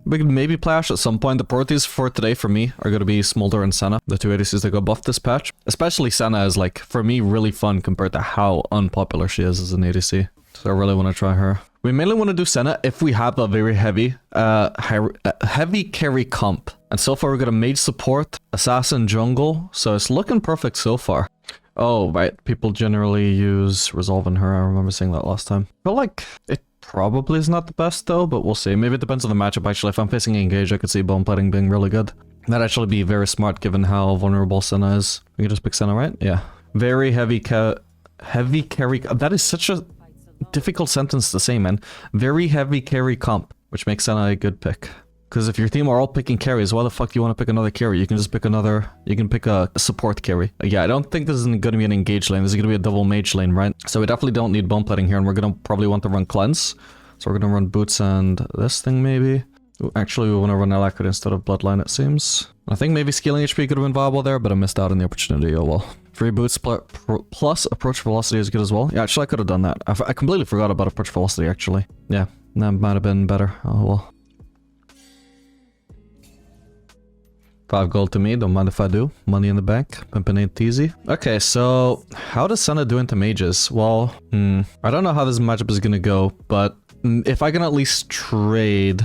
We could maybe play Ashe at some point. The priorities for today for me are going to be Smolder and Senna, the two ADCs that got buffed this patch. Especially Senna is like, for me, really fun compared to how unpopular she is as an ADC. So I really want to try her. We mainly want to do Senna if we have a very heavy carry comp. And so far we're going to mage support, assassin jungle, so it's looking perfect so far. Oh, right. People generally use Resolve in her. I remember saying that last time. I feel like it probably is not the best though, but we'll see. Maybe it depends on the matchup actually. If I'm facing Engage, I could see bomb plating being really good. That'd actually be very smart given how vulnerable Senna is. We can just pick Senna, right? Yeah. Very heavy carry. That is such a difficult sentence to say, man. Very heavy carry comp, which makes Senna a good pick. Because if your team are all picking carries, why the fuck do you want to pick another carry? You can just pick another... You can pick a support carry. Yeah, I don't think this is going to be an engage lane. This is going to be a double mage lane, right? So we definitely don't need bomb plating here, and we're going to probably want to run cleanse. So we're going to run boots and this thing, maybe. Ooh, actually, we want to run Alacrity instead of bloodline, it seems. I think maybe scaling HP could have been viable there, but I missed out on the opportunity. Oh well. 3 boots plus approach velocity is good as well. Yeah, actually, I could have done that. I completely forgot about approach velocity, actually. Yeah, that might have been better. Oh well. 5 gold to me, don't mind if I do. Money in the bank, pimpin' ain't easy. Okay, so how does Senna do into mages? Well, I don't know how this matchup is gonna go, but if I can at least trade...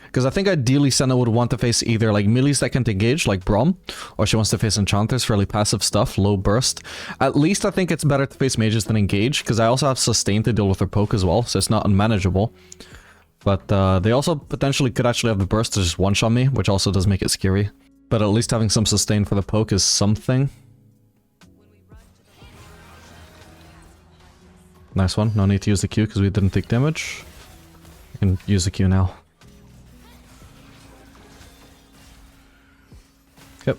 Because I think ideally Senna would want to face either like melees that can't engage, like Braum, or she wants to face enchanters, fairly passive stuff, low burst. At least I think it's better to face mages than engage, because I also have sustain to deal with her poke as well, so it's not unmanageable. But they also potentially could actually have the burst to just one-shot me, which also does make it scary. But at least having some sustain for the poke is something. Nice one. No need to use the Q because we didn't take damage. We can use the Q now. Yep.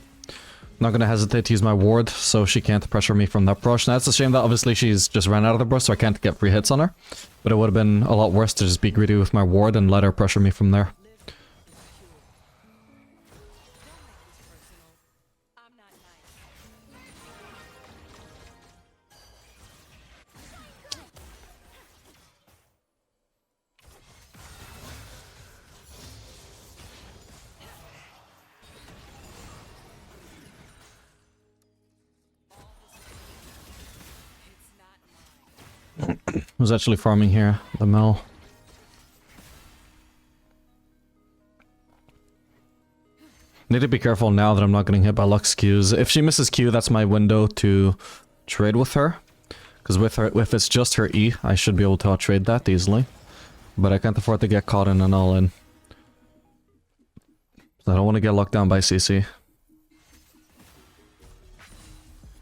Not gonna hesitate to use my ward, so she can't pressure me from that brush. Now it's a shame that obviously she's just ran out of the brush, so I can't get free hits on her. But it would have been a lot worse to just be greedy with my ward and let her pressure me from there. I was actually farming here, the mill. Need to be careful now that I'm not getting hit by Lux Qs. If she misses Q, that's my window to trade with her. Because with her, if it's just her E, I should be able to out-trade that easily. But I can't afford to get caught in an all-in. So I don't want to get locked down by CC.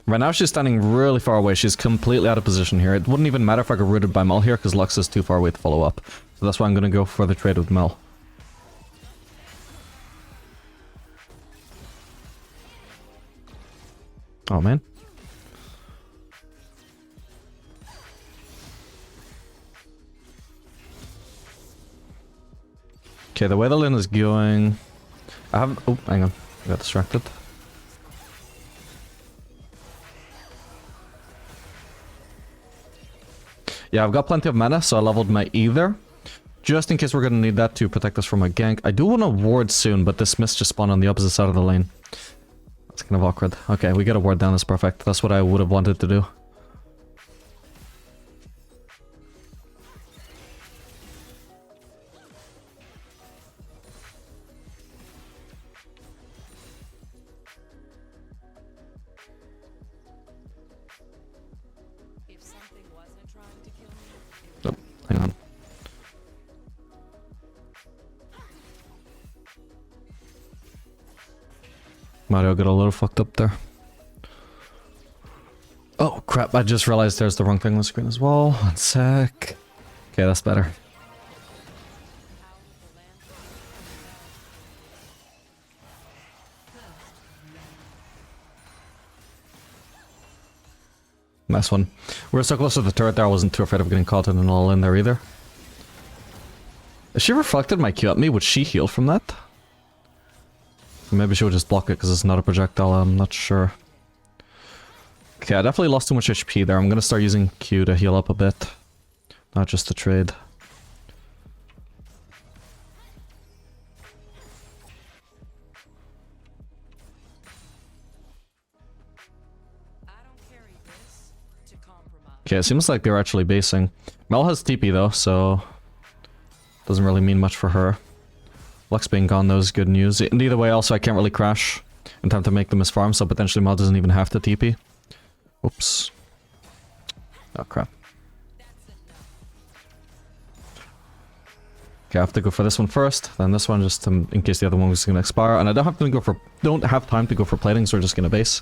Right now she's standing really far away. She's completely out of position here. It wouldn't even matter if I got rooted by Mel here because Lux is too far away to follow up. So that's why I'm going to go for the trade with Mel. Oh man. Okay, the way the lane is going... I haven't... Oh, hang on. I got distracted. Yeah, I've got plenty of mana, so I leveled my Ether. Just in case we're gonna need that to protect us from a gank. I do want to ward soon, but this mist just spawned on the opposite side of the lane. That's kind of awkward. Okay, we get a ward down, that's perfect. That's what I would have wanted to do. Oh, hang on. Mario got a little fucked up there. Oh crap, I just realized there's the wrong thing on the screen as well. One sec. Okay, that's better. Nice one. We're so close to the turret there, I wasn't too afraid of getting caught in an all-in there either. If she reflected my Q at me, would she heal from that? Maybe she would just block it because it's not a projectile, I'm not sure. Okay, I definitely lost too much HP there. I'm gonna start using Q to heal up a bit. Not just to trade. Okay, it seems like they're actually basing. Mel has TP though, so doesn't really mean much for her. Lux being gone though is good news. And either way, also I can't really crash in time to make them as farm, so potentially Mel doesn't even have to TP. Oops. Oh crap. Okay, I have to go for this one first, then this one just in case the other one was gonna expire, and I don't have time to go for plating, so we're just gonna base.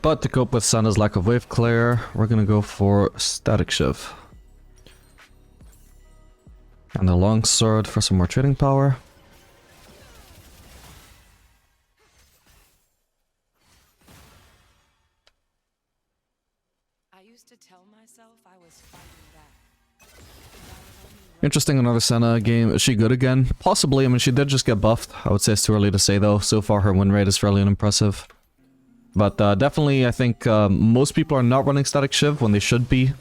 But to cope with Senna's lack of wave clear, we're gonna go for Static Shiv. And the longsword for some more trading power. I used to tell myself I was fighting back. Interesting, another Senna game. Is she good again? Possibly. I mean, she did just get buffed. I would say it's too early to say though. So far her win rate is fairly unimpressive. But definitely, I think most people are not running Static Shiv when they should be.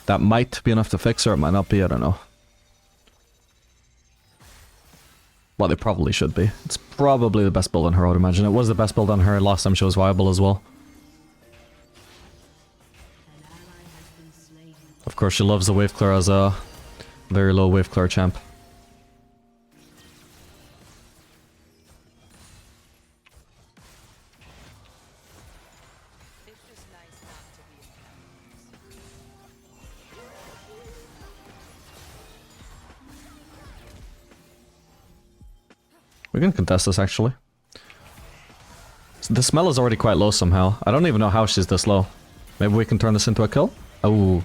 That might be enough to fix her, it might not be, I don't know. Well, they probably should be. It's probably the best build on her, I would imagine. It was the best build on her last time she was viable as well. Of course, she loves the wave clear as a very low wave clear champ. We can contest this, actually. The smell is already quite low somehow. I don't even know how she's this low. Maybe we can turn this into a kill? Oh.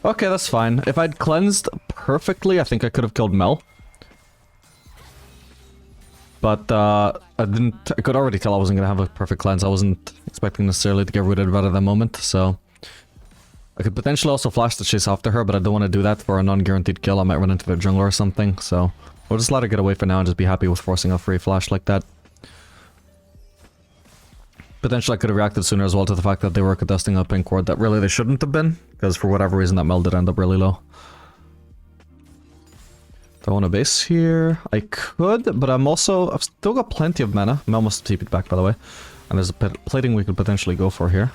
Okay, that's fine. If I'd cleansed perfectly, I think I could have killed Mel. But, I could already tell I wasn't gonna have a perfect cleanse. I wasn't expecting necessarily to get rooted right at that moment, so... I could potentially also flash the chase after her, but I don't want to do that for a non-guaranteed kill. I might run into their jungler or something, so... We'll just let her get away for now and just be happy with forcing a free flash like that. Potentially I could have reacted sooner as well to the fact that they were contesting a pink ward that really they shouldn't have been, because for whatever reason that Mel did end up really low. Do I want to base here? I could, but I've still got plenty of mana. Mel must have TP'd back, by the way. And there's a plating we could potentially go for here.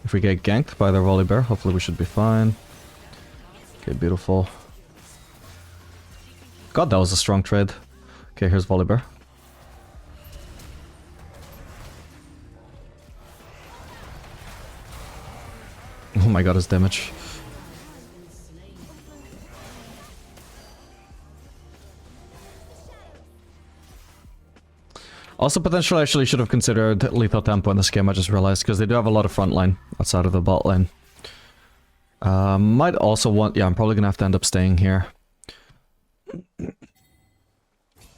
If we get ganked by their volley bear, hopefully we should be fine. Okay, beautiful. God, that was a strong trade. Okay, here's Volibear. Oh my god, his damage. Also, potentially, actually should have considered lethal tempo in this game, I just realized, because they do have a lot of front line outside of the bot lane. Might also want... Yeah, I'm probably gonna have to end up staying here.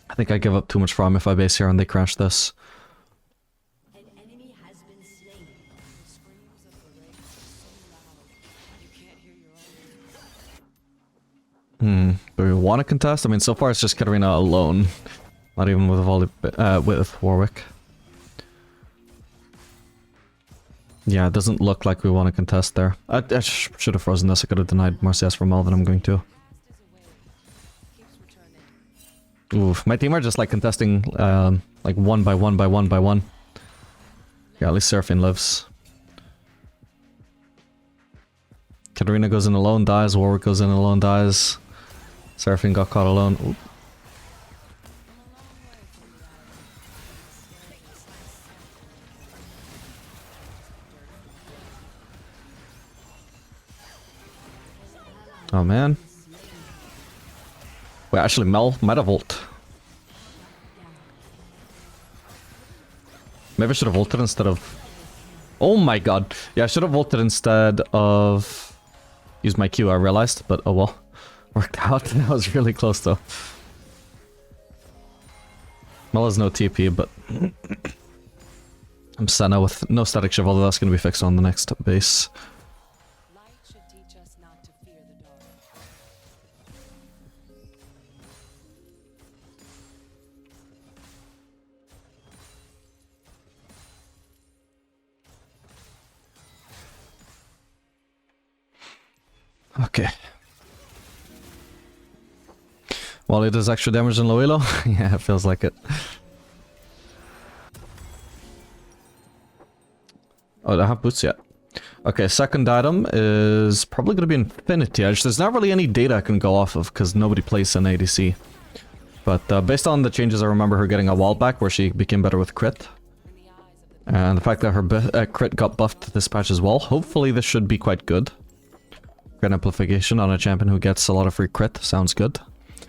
I think I give up too much farm if I base here and they crash this. An enemy has been slain. The screams of the rage are so loud. You can't hear your own. Do we want to contest? I mean, so far it's just Katarina alone. Not even with with Warwick. Yeah, it doesn't look like we want to contest there. I should have frozen this. I could have denied more CS from Mel than I'm going to. Oof, my team are just like contesting like one by one by one by one. Yeah, at least Seraphine lives. Katarina goes in alone, dies. Warwick goes in alone, dies. Seraphine got caught alone. Oop. Oh man. Wait, actually Mel might have ult. Maybe I should have ulted instead of... Oh my god. Yeah, I should have ulted instead of... Use my Q, I realized, but oh well. Worked out. That was really close though. Mel has no TP, but... I'm Senna with no static shiv, although that's going to be fixed on the next base. Light should teach us not to fear the dark. Okay. Well, it does extra damage in low elo. Yeah, it feels like it. Oh, I don't have boots yet. Okay, second item is probably going to be Infinity Edge. There's not really any data I can go off of because nobody plays Senna ADC. But based on the changes I remember her getting a while back where she became better with crit. And the fact that her crit got buffed this patch as well. Hopefully this should be quite good. Crit amplification on a champion who gets a lot of free crit. Sounds good.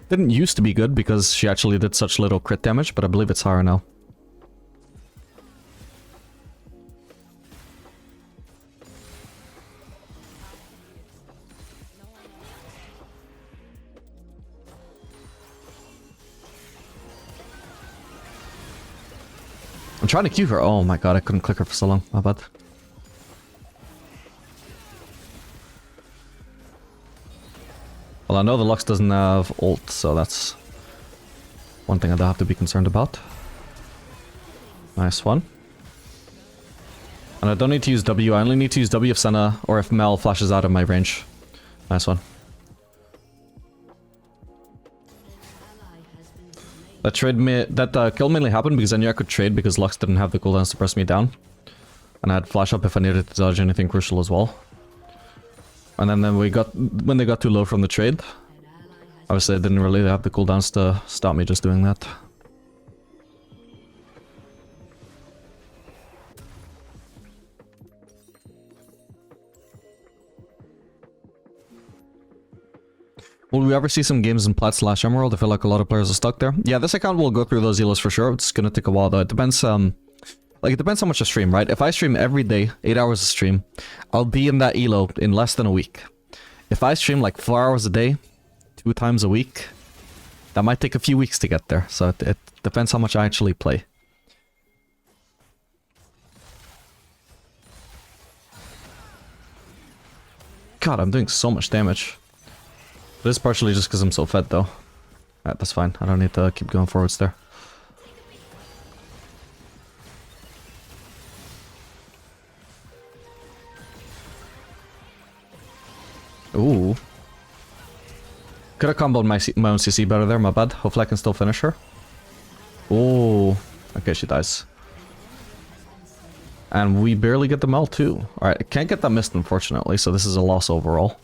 Didn't used to be good because she actually did such little crit damage, but I believe it's higher now. I'm trying to Q her. Oh my god, I couldn't click her for so long. My bad. Well, I know the Lux doesn't have ult, so that's one thing I don't have to be concerned about. Nice one. And I don't need to use W, I only need to use W if Senna or if Mel flashes out of my range. Nice one. That kill mainly happened because I knew I could trade because Lux didn't have the cooldowns to press me down. And I had flash up if I needed to dodge anything crucial as well. And then when they got too low from the trade, obviously I didn't really have the cooldowns to stop me just doing that. Will we ever see some games in Plat/Emerald? I feel like a lot of players are stuck there. Yeah, this account will go through those elos for sure. It's gonna take a while though. It depends, it depends how much I stream, right? If I stream every day, 8 hours a stream, I'll be in that elo in less than a week. If I stream like 4 hours a day, 2 times a week, that might take a few weeks to get there. So it depends how much I actually play. God, I'm doing so much damage. It is partially just because I'm so fed though. Alright, that's fine. I don't need to keep going forwards there. Ooh. Could have comboed my own CC better there, my bad. Hopefully I can still finish her. Ooh. Okay, she dies. And we barely get the Mel too. Alright, I can't get that mist unfortunately, so this is a loss overall.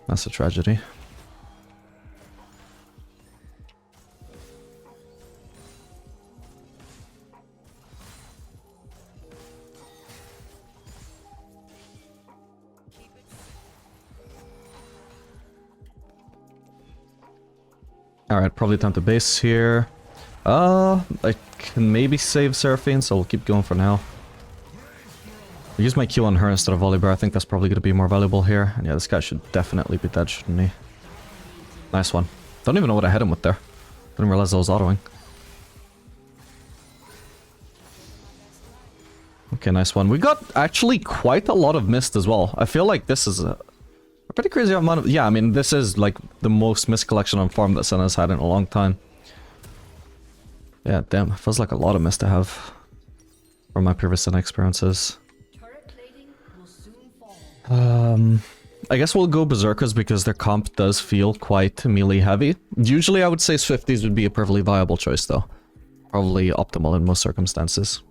That's a tragedy. Alright, probably time to base here. I can maybe save Seraphine, so we'll keep going for now. I'll use my Q on her instead of Volibear. I think that's probably going to be more valuable here. And yeah, this guy should definitely be dead, shouldn't he? Nice one. Don't even know what I hit him with there. Didn't realize I was autoing. Okay, nice one. We got actually quite a lot of mist as well. I feel like this is a pretty crazy amount of... Yeah, I mean, this is like the most mist collection on farm that Senna's had in a long time. Yeah, damn. It feels like a lot of mist to have from my previous Senna experiences. I guess we'll go Berserkers because their comp does feel quite melee heavy. Usually I would say Swifties would be a perfectly viable choice though. Probably optimal in most circumstances.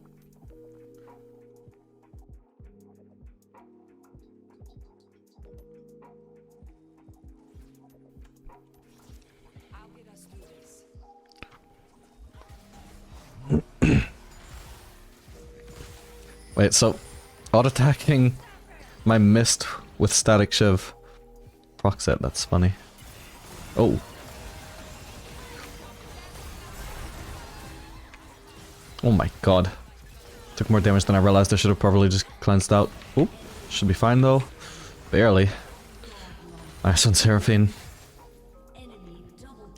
Wait, so auto-attacking my mist with static shiv procs it, that's funny. Oh. Oh my god. Took more damage than I realized. I should have probably just cleansed out. Oop. Should be fine though. Barely. Nice one, Seraphine.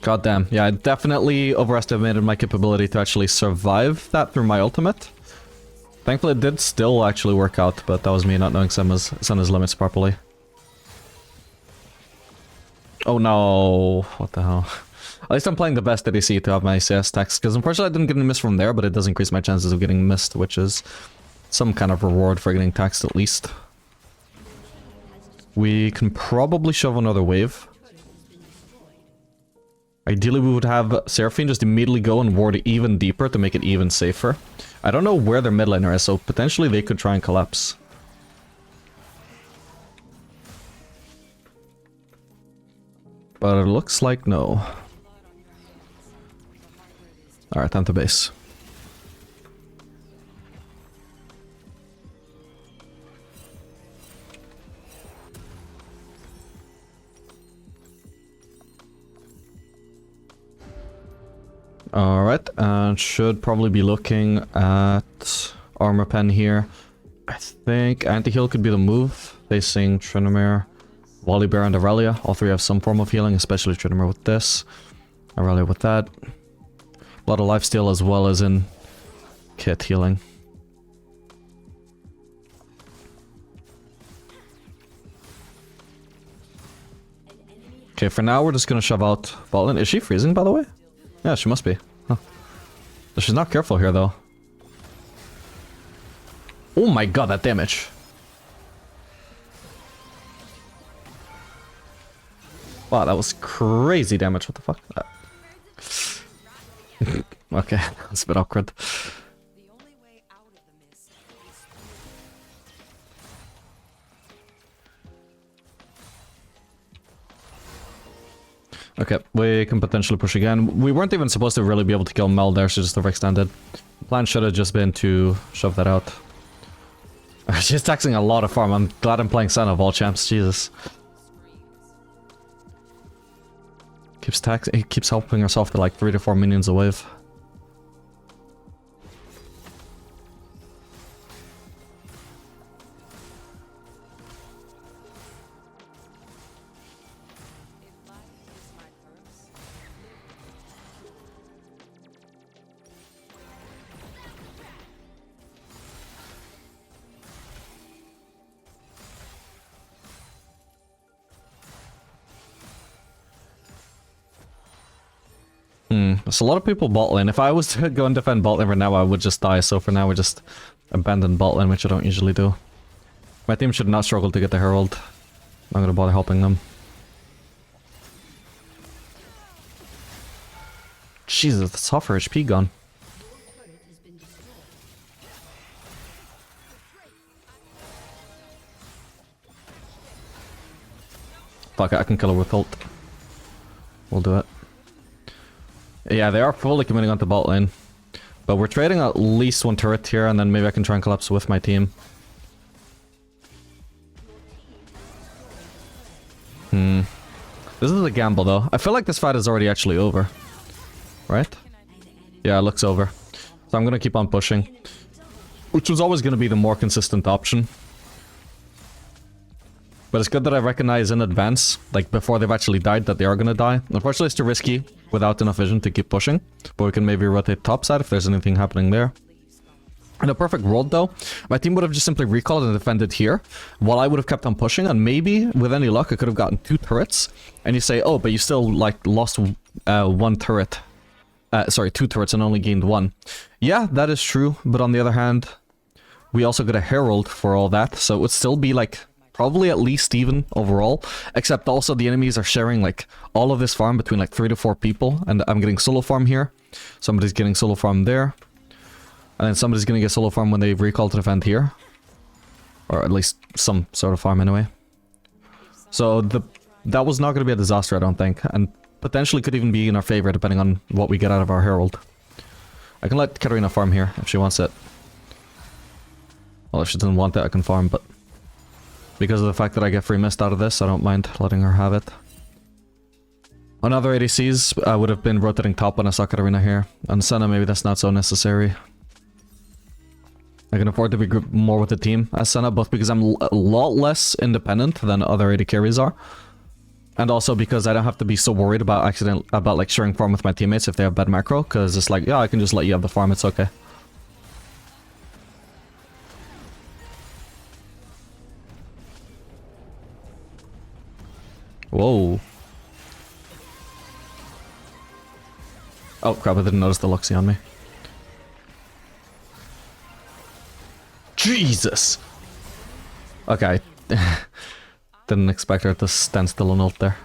God damn. Yeah, I definitely overestimated my capability to actually survive that through my ultimate. Thankfully it did still actually work out, but that was me not knowing Senna's limits properly. Oh no, what the hell. At least I'm playing the best ADC to have my CS tax, because unfortunately I didn't get any miss from there, but it does increase my chances of getting missed, which is some kind of reward for getting taxed at least. We can probably shove another wave. Ideally, we would have Seraphine just immediately go and ward even deeper to make it even safer. I don't know where their mid laner is, so potentially they could try and collapse. But it looks like no. Alright, time to base. Alright, and should probably be looking at Armor Pen here. I think Anti-Heal could be the move. Facing Tryndamere, Volibear, and Aurelia. All three have some form of healing, especially Tryndamere with this. Aurelia with that. A lot of lifesteal as well as in kit healing. Okay, for now we're just gonna shove out bot lane. Is she freezing, by the way? Yeah, she must be. Huh. She's not careful here, though. Oh my god, that damage. Wow, that was crazy damage. What the fuck? Okay, that's a bit awkward. Okay, we can potentially push again. We weren't even supposed to really be able to kill Mel there, she just overextended. The plan should have just been to shove that out. She's taxing a lot of farm. I'm glad I'm playing Senna of all champs, Jesus. He keeps helping herself to like 3 to 4 minions a wave. There's a lot of people bot lane. If I was to go and defend bot lane right now, I would just die. So for now, we just abandon bot lane, which I don't usually do. My team should not struggle to get the Herald. I'm gonna bother helping them. Jesus, that's half her HP gone. Fuck it, I can kill her with ult. We'll do it. Yeah, they are fully committing onto bot lane. But we're trading at least one turret here, and then maybe I can try and collapse with my team. This is a gamble, though. I feel like this fight is already actually over. Right? Yeah, it looks over. So I'm gonna keep on pushing. Which was always gonna be the more consistent option. But it's good that I recognize in advance, like before they've actually died, that they are gonna die. Unfortunately, it's too risky without enough vision to keep pushing. But we can maybe rotate topside if there's anything happening there. In a perfect world, though, my team would have just simply recalled and defended here, while I would have kept on pushing, and maybe, with any luck, I could have gotten 2 turrets. And you say, oh, but you still, like, lost 1 turret. Sorry, 2 turrets and only gained 1. Yeah, that is true, but on the other hand, we also got a Herald for all that, so it would still be, like, probably at least even overall, except also the enemies are sharing like all of this farm between like 3 to 4 people, and I'm getting solo farm here, somebody's getting solo farm there, and then somebody's gonna get solo farm when they recall to defend here, or at least some sort of farm anyway. So that was not gonna be a disaster, I don't think, and potentially could even be in our favor depending on what we get out of our Herald. I can let Katarina farm here if she wants it. Well, if she doesn't want it, I can farm, but because of the fact that I get free mist out of this, I don't mind letting her have it. On other ADCs, I would have been rotating top when I saw Katarina here. On Senna, maybe that's not so necessary. I can afford to be grouped more with the team as Senna, both because I'm a lot less independent than other AD carries are. And also because I don't have to be so worried about like sharing farm with my teammates if they have bad macro, because it's like, yeah, I can just let you have the farm, it's okay. Whoa. Oh crap, I didn't notice the Luxie on me. Jesus! Okay. Didn't expect her to stand still on ult there.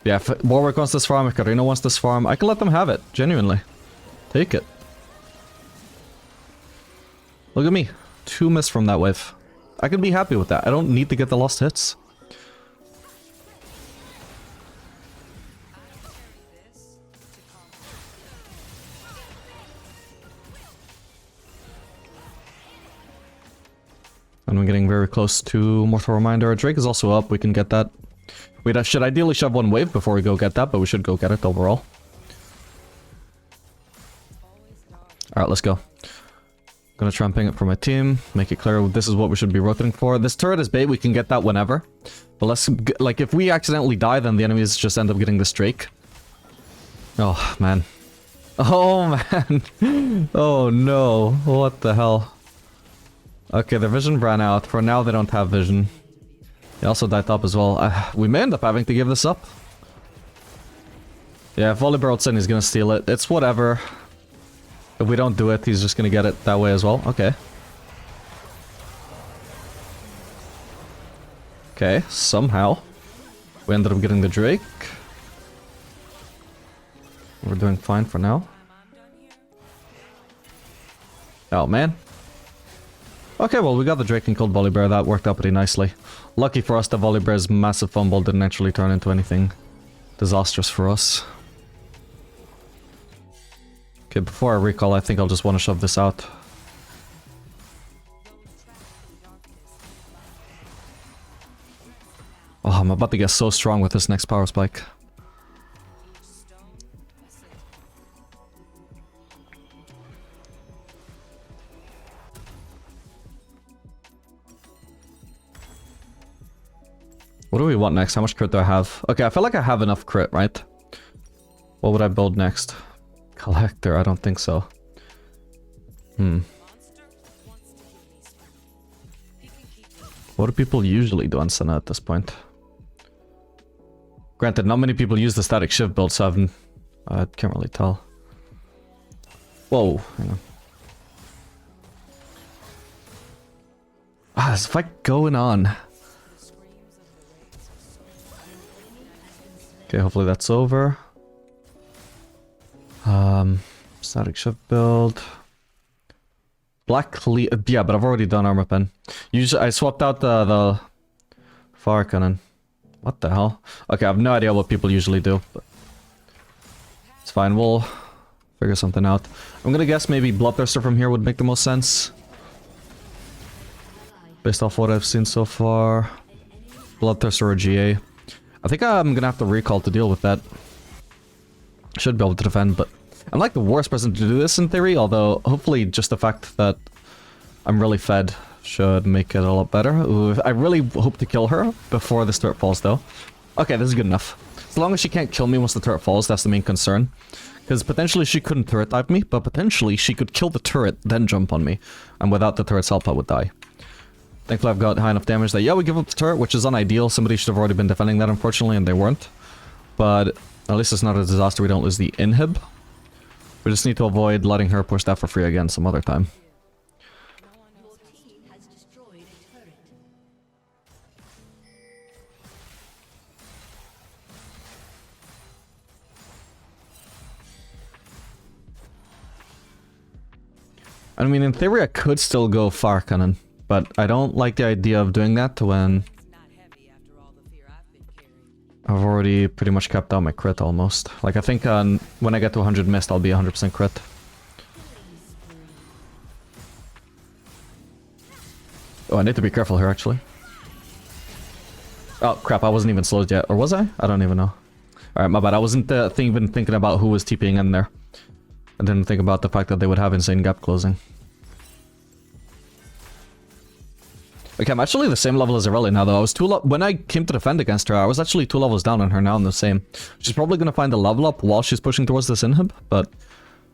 Yeah, if Warwick wants this farm, if Karina wants this farm, I can let them have it, genuinely. Take it. Look at me. 2 miss from that wave. I can be happy with that. I don't need to get the lost hits. And we're getting very close to Mortal Reminder. Drake is also up, we can get that. We should ideally shove 1 wave before we go get that, but we should go get it overall. Alright, let's go. Gonna try and ping it for my team, make it clear this is what we should be rotating for. This turret is bait, we can get that whenever. But let's, like, if we accidentally die, then the enemies just end up getting this Drake. Oh, man. Oh, man. Oh, no. What the hell? Okay, their vision ran out. For now, they don't have vision. They also died up as well. We may end up having to give this up. Yeah, if Volibear ults in, he's gonna steal it. It's whatever. If we don't do it, he's just gonna get it that way as well. Okay. Okay, somehow. We ended up getting the Drake. We're doing fine for now. Oh, man. Okay, well, we got the Drake and killed Volibear. That worked out pretty nicely. Lucky for us that Volibear's massive fumble didn't actually turn into anything disastrous for us. Okay, before I recall, I think I'll just want to shove this out. Oh, I'm about to get so strong with this next power spike. What do we want next? How much crit do I have? Okay, I feel like I have enough crit, right? What would I build next? Collector, I don't think so. What do people usually do on Senna at this point? Granted, not many people use the static shift build, so I can't really tell. Whoa, hang on. Ah, there's a fight going on. Okay, hopefully that's over. Static shift build. Yeah, but I've already done armor pen. I swapped out the fire cannon. What the hell? Okay, I have no idea what people usually do, but it's fine. We'll figure something out. I'm gonna guess maybe Bloodthirster from here would make the most sense, based off what I've seen so far. Bloodthirster or GA. I think I'm gonna have to recall to deal with that. Should be able to defend, but I'm like the worst person to do this in theory, although hopefully just the fact that I'm really fed should make it a lot better. Ooh, I really hope to kill her before this turret falls though. Okay, this is good enough. As long as she can't kill me once the turret falls, that's the main concern. Because potentially she couldn't turret dive me, but potentially she could kill the turret, then jump on me. And without the turret's help, I would die. Thankfully I've got high enough damage that, yeah, we give up the turret, which is unideal. Somebody should have already been defending that, unfortunately, and they weren't. But at least it's not a disaster, we don't lose the inhib. We just need to avoid letting her push that for free again some other time. Your team has destroyed a turret. I mean, in theory I could still go fire cannon, but I don't like the idea of doing that when I've already pretty much capped out my crit almost. Like, I think when I get to 100 mist, I'll be 100% crit. Oh, I need to be careful here, actually. Oh, crap, I wasn't even slowed yet. Or was I? I don't even know. Alright, my bad. I wasn't even thinking about who was TPing in there. I didn't think about the fact that they would have insane gap closing. Okay, I'm actually the same level as Irelia now, though. I was when I came to defend against her, I was actually 2 levels down on her. Now I'm the same. She's probably going to find a level up while she's pushing towards this inhib, but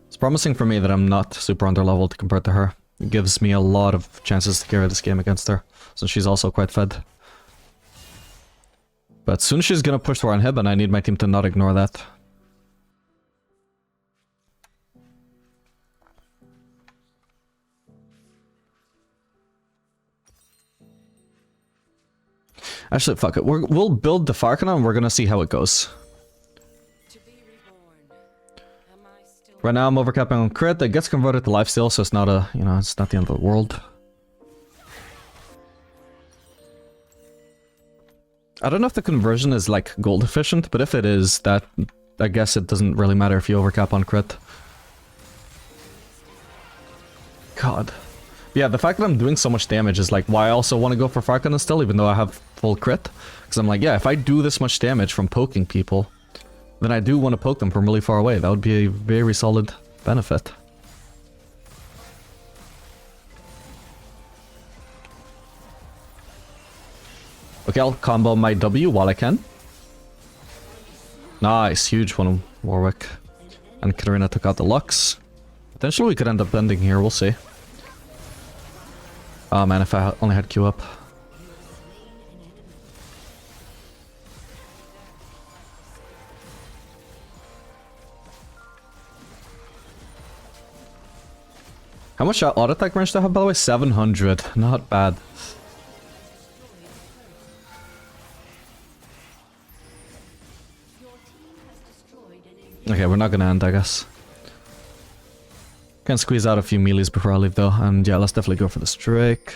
it's promising for me that I'm not super underleveled compared to her. It gives me a lot of chances to carry this game against her, since she's also quite fed. But soon she's going to push for inhib, and I need my team to not ignore that. Actually, fuck it. We'll build the fire cannon and we're gonna see how it goes. Right now I'm overcapping on crit. It gets converted to lifesteal, so it's not a, you know, it's not the end of the world. I don't know if the conversion is like gold efficient, but if it is, that I guess it doesn't really matter if you overcap on crit. God. Yeah, the fact that I'm doing so much damage is like why I also want to go for Farcanon still, even though I have full crit. Because I'm like, yeah, if I do this much damage from poking people, then I do want to poke them from really far away. That would be a very solid benefit. Okay, I'll combo my W while I can. Nice, huge one, Warwick. And Katarina took out the Lux. Potentially we could end up ending here, we'll see. Oh man, if I only had Q up. How much auto attack range do I have, by the way? 700. Not bad. Okay, we're not gonna end, I guess. Can squeeze out a few melees before I leave, though. And yeah, let's definitely go for this Drake.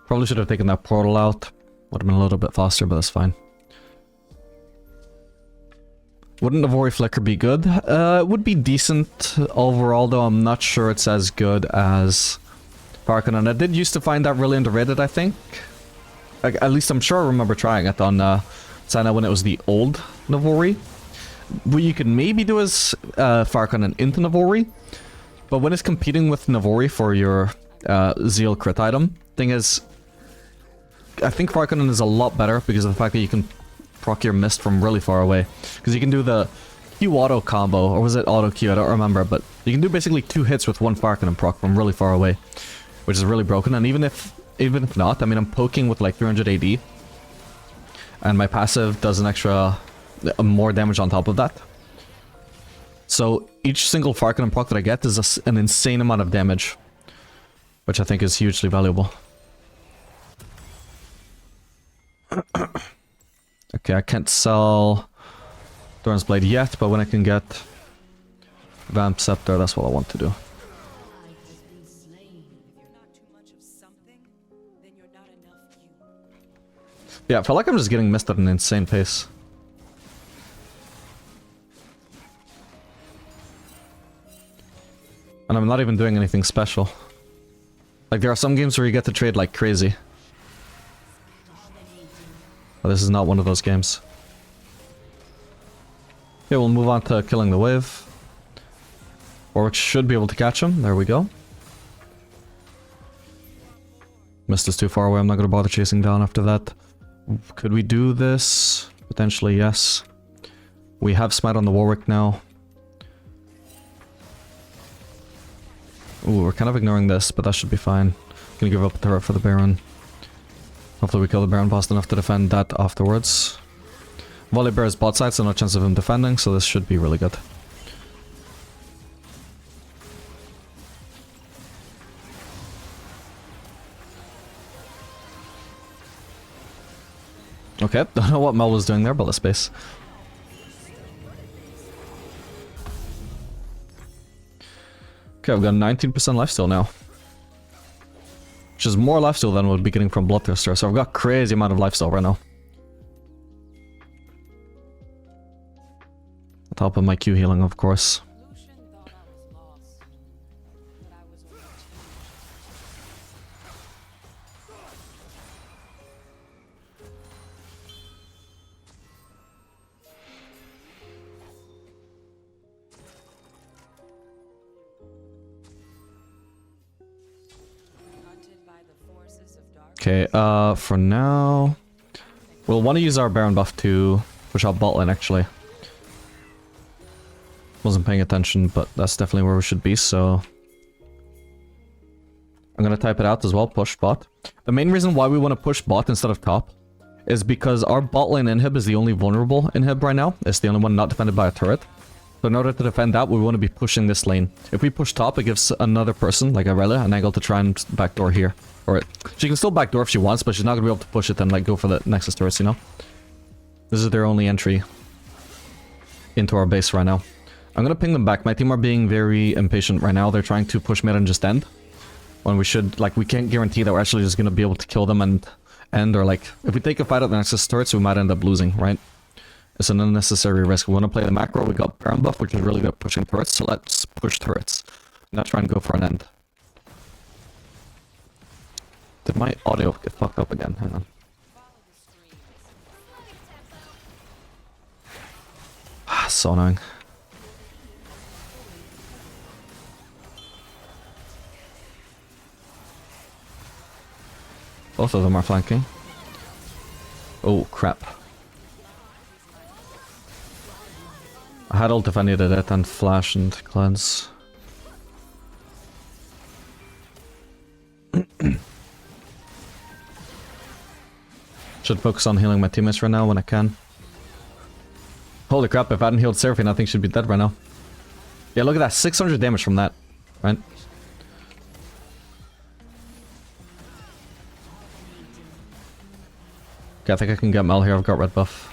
Probably should have taken that portal out. Would have been a little bit faster, but that's fine. Wouldn't Navori Flicker be good? It would be decent overall, though. I'm not sure it's as good as Farcanon. I did used to find that really underrated, I think. Like, at least I'm sure I remember trying it on Senna when it was the old Navori. What you could maybe do is Farcanon into Navori, but when it's competing with Navori for your Zeal crit item, thing is, I think Farcanon is a lot better because of the fact that you can proc your mist from really far away. Because you can do the Q auto combo, or was it auto Q? I don't remember, but you can do basically 2 hits with 1 Farcanon proc from really far away, which is really broken. And even if not, I mean, I'm poking with like 300 AD, and my passive does an extra more damage on top of that. So each single Farcanon proc that I get is an insane amount of damage, which I think is hugely valuable. Okay, I can't sell Doran's Blade yet, but when I can get Vamp Scepter, that's what I want to do. Yeah, I feel like I'm just getting missed at an insane pace. And I'm not even doing anything special. Like, there are some games where you get to trade like crazy. But this is not one of those games. Okay, we'll move on to killing the wave. Warwick should be able to catch him. There we go. Mist is too far away. I'm not going to bother chasing down after that. Could we do this? Potentially, yes. We have Smite on the Warwick now. Ooh, we're kind of ignoring this, but that should be fine. Gonna give up a turret for the Baron. Hopefully we kill the Baron fast enough to defend that afterwards. Volibear is bot side, so no chance of him defending, so this should be really good. Okay, don't know what Mel was doing there, but let's base. Okay, I've got 19% lifesteal now. Which is more lifesteal than we'd be getting from Bloodthirster, so I've got crazy amount of lifesteal right now. On top of my Q healing, of course. Okay, for now, we'll want to use our Baron buff to push out bot lane, actually. Wasn't paying attention, but that's definitely where we should be, so... I'm gonna type it out as well, push bot. The main reason why we want to push bot instead of top is because our bot lane inhib is the only vulnerable inhib right now. It's the only one not defended by a turret. So in order to defend that, we want to be pushing this lane. If we push top, it gives another person, like Aurelia, an angle to try and backdoor here. Or she can still backdoor if she wants, but she's not going to be able to push it and like go for the Nexus turrets, you know? This is their only entry into our base right now. I'm gonna ping them back. My team are being very impatient right now. They're trying to push mid and just end. When we should, like, we can't guarantee that we're actually just gonna be able to kill them and end, or like, if we take a fight at the Nexus turrets, we might end up losing, right? It's an unnecessary risk. We want to play the macro. We got Baron buff, which is really good at pushing turrets, so let's push turrets. Not try and go for an end. Did my audio get fucked up again? Hang on. So annoying. Both of them are flanking. Oh, crap. I had ult if I needed it, and flash and cleanse. Should focus on healing my teammates right now when I can. Holy crap, if I hadn't healed Seraphine, I think she'd be dead right now. Yeah, look at that, 600 damage from that, right? Okay, I think I can get Mel here, I've got red buff.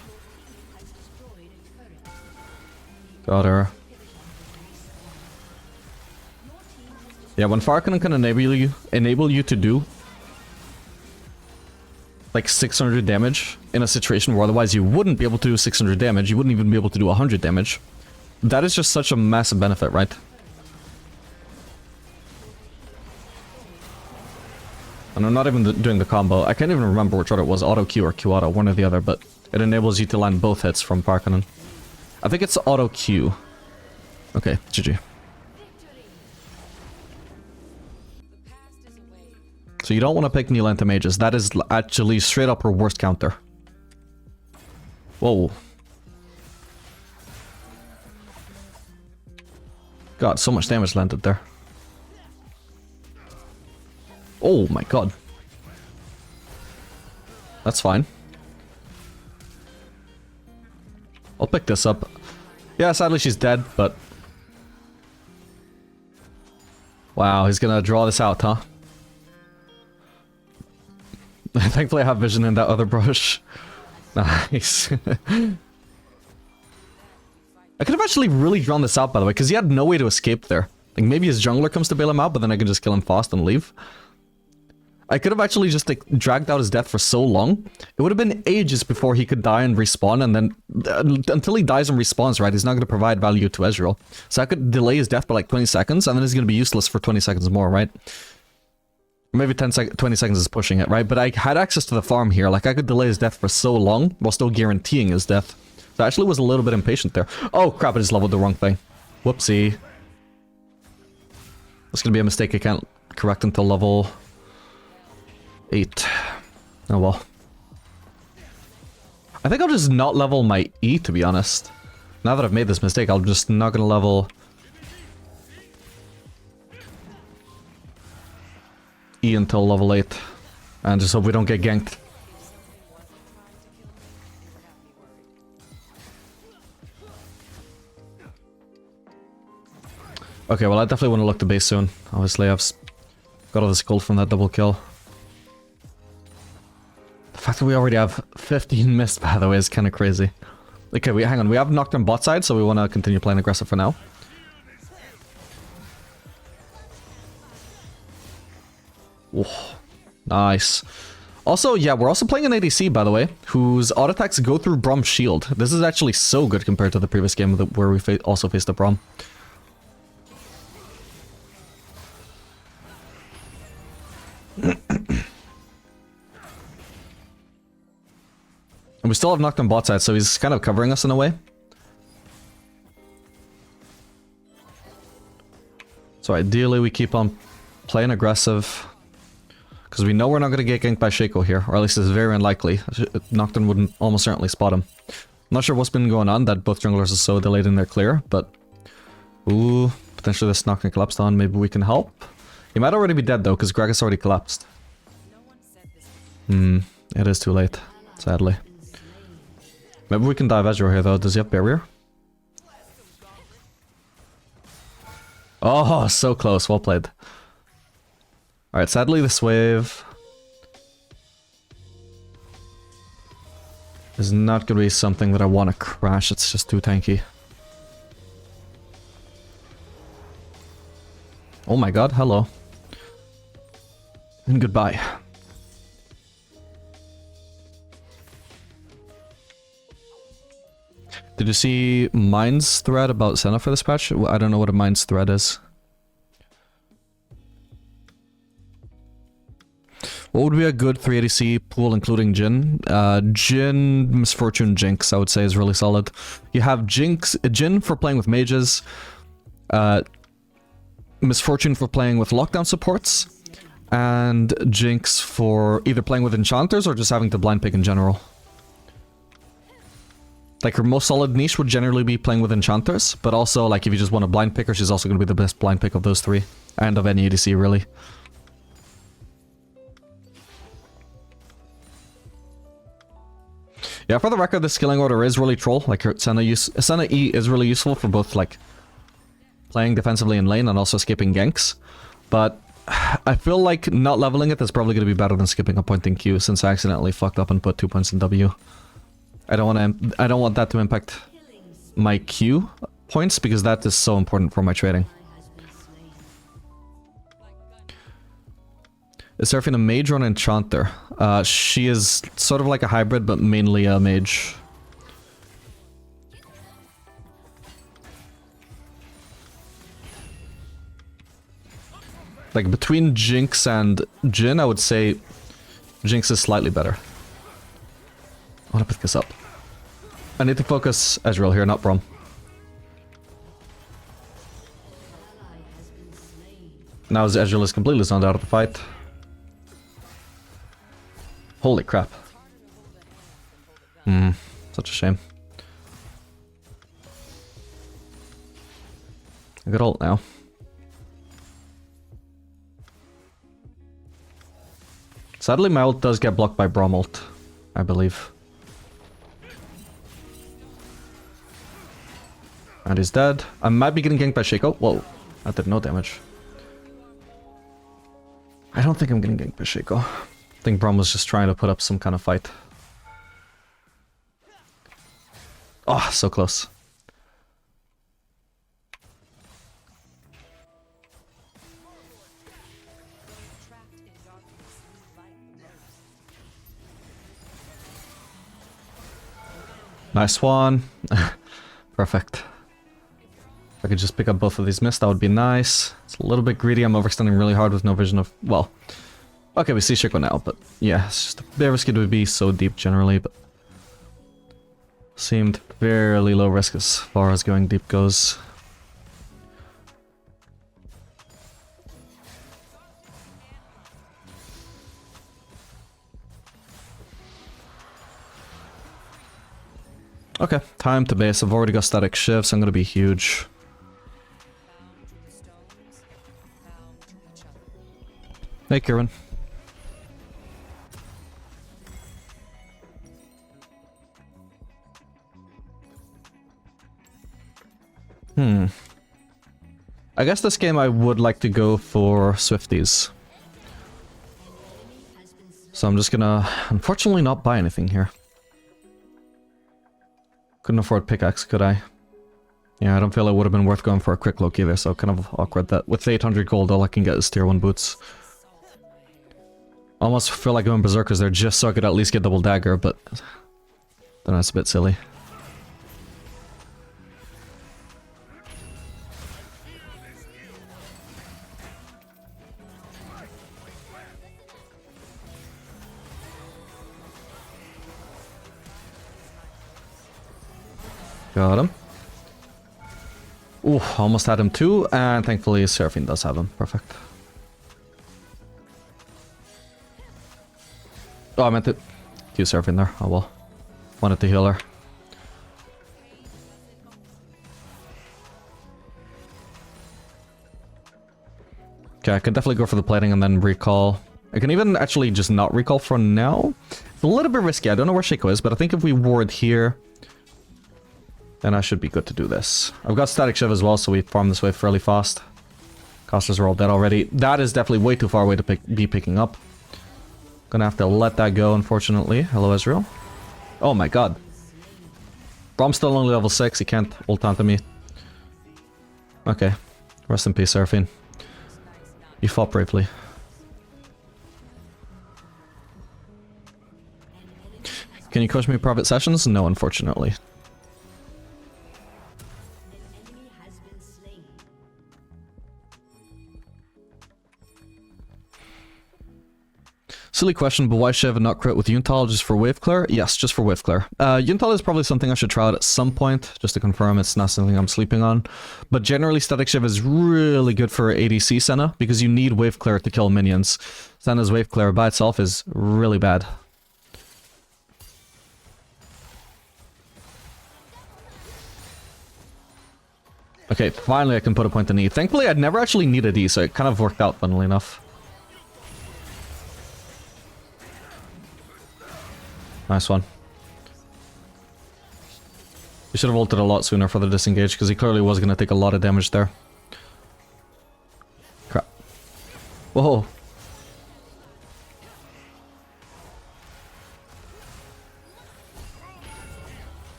Got her. Yeah, when Farcanon can enable you to do like 600 damage in a situation where otherwise you wouldn't be able to do 600 damage, you wouldn't even be able to do 100 damage. That is just such a massive benefit, right? And I'm not even doing the combo. I can't even remember which one it was, auto Q or Q auto, one or the other, but it enables you to land both hits from Farcanon. I think it's auto Q. Okay, GG. So you don't want to pick Neil into mages. That is actually straight up her worst counter. Whoa. God, so much damage landed there. Oh my god. That's fine. I'll pick this up. Yeah, sadly she's dead, but... Wow, he's gonna draw this out, huh? Thankfully I have vision in that other brush. Nice. I could have actually really drawn this out, by the way, because he had no way to escape there. Like, maybe his jungler comes to bail him out, but then I can just kill him fast and leave. I could have actually just, like, dragged out his death for so long. It would have been ages before he could die and respawn, and then... until he dies and respawns, right, he's not going to provide value to Ezreal. So I could delay his death by, like, 20 seconds, and then he's going to be useless for 20 seconds more, right? Maybe 20 seconds is pushing it, right? But I had access to the farm here. Like, I could delay his death for so long, while still guaranteeing his death. So I actually was a little bit impatient there. Oh, crap, I just leveled the wrong thing. Whoopsie. That's gonna be a mistake I can't correct until level 8. Oh well. I think I'll just not level my E, to be honest. Now that I've made this mistake, I'm just not gonna level E until level 8. And just hope we don't get ganked. Okay, well I definitely want to look to base soon. Obviously I've got all this gold from that double kill. The fact that we already have 15 missed, by the way, is kind of crazy. Okay, hang on, we have knocked on bot side, so we want to continue playing aggressive for now. Oh, nice. Also, yeah, we're also playing an ADC, by the way, whose auto attacks go through Brom's shield. This is actually so good compared to the previous game where we also faced the Brom. And we still have knocked on bot side, so he's kind of covering us in a way. So ideally we keep on playing aggressive. Because we know we're not going to get ganked by Shaco here, or at least it's very unlikely. Nocturne wouldn't almost certainly spot him. I'm not sure what's been going on, that both junglers are so delayed in their clear, but... Ooh, potentially this Nocturne collapsed on, maybe we can help? He might already be dead though, because Gragas already collapsed. It is too late, sadly. Maybe we can dive Ezreal here though, does he have barrier? Oh, so close, well played. Alright, sadly this wave is not going to be something that I want to crash, it's just too tanky. Oh my god, hello. And goodbye. Did you see Mine's thread about Senna for this patch? I don't know what a Mine's thread is. What would be a good 3 ADC pool including Jhin? Jhin, Misfortune, Jinx, I would say is really solid. You have Jhin for playing with mages, Misfortune for playing with lockdown supports, and Jinx for either playing with enchanters or just having to blind pick in general. Like, her most solid niche would generally be playing with enchanters, but also, like, if you just want a blind picker, she's also going to be the best blind pick of those three. And of any ADC, really. Yeah, for the record, the skilling order is really troll. Like, her Senna E is really useful for both, like, playing defensively in lane and also skipping ganks. But I feel like not leveling it is probably going to be better than skipping a point in Q, since I accidentally fucked up and put 2 points in W. I don't want that to impact my Q points, because that is so important for my trading. Is Seraphine a mage or an enchanter? She is sort of like a hybrid, but mainly a mage. Like, between Jinx and Jhin, I would say Jinx is slightly better. I want to pick this up. I need to focus Ezreal here, not Braum. Now Ezreal is completely zoned out of the fight. Holy crap. Such a shame. I got ult now. Sadly, my ult does get blocked by Braum ult, I believe. And he's dead. I might be getting ganked by Shaco. Whoa, that did no damage. I don't think I'm getting ganked by Shaco. I think Braum was just trying to put up some kind of fight. Oh, so close. Nice one. Perfect. If I could just pick up both of these mists, that would be nice. It's a little bit greedy. I'm overextending really hard with no vision of... Well, okay, we see Shaco now, but yeah, it's just a bit risky to be so deep generally, but... Seemed fairly low risk as far as going deep goes. Okay, time to base. I've already got static shifts, I'm gonna be huge. Hey, Kieran. I guess this game I would like to go for Swifties. So I'm just gonna, unfortunately, not buy anything here. Couldn't afford pickaxe, could I? Yeah, I don't feel it would have been worth going for a quick look either, so kind of awkward that with 800 gold all I can get is tier 1 boots. Almost feel like going berserkers there just so I could at least get double dagger, but then that's a bit silly. Got him. Ooh, almost had him too, and thankfully Seraphine does have him. Perfect. Oh, I meant to Q Seraphine there. Oh well. Wanted to heal her. Okay, I could definitely go for the plating and then recall. I can even actually just not recall for now. It's a little bit risky. I don't know where Shaco is, but I think if we ward here, then I should be good to do this. I've got static shiv as well, so we farm this way fairly fast. Casters are all dead already. That is definitely way too far away to be picking up. Gonna have to let that go, unfortunately. Hello, Ezreal. Oh my god. Braum's still only level 6, he can't ult onto me. Okay. Rest in peace, Seraphine. You fought bravely. Can you coach me private sessions? No, unfortunately. Enemy has been slain. Silly question, but why should I have a not crit with Yuntal just for wave clear? Yes, just for wave clear. Yuntal is probably something I should try out at some point, just to confirm it's not something I'm sleeping on. But generally, Static Shiv is really good for ADC Senna, because you need wave clear to kill minions. Senna's wave clear by itself is really bad. Okay, finally I can put a point in E. Thankfully, I'd never actually needed E, so it kind of worked out, funnily enough. Nice one. He should have ulted a lot sooner for the disengage, because he clearly was going to take a lot of damage there. Crap. Whoa.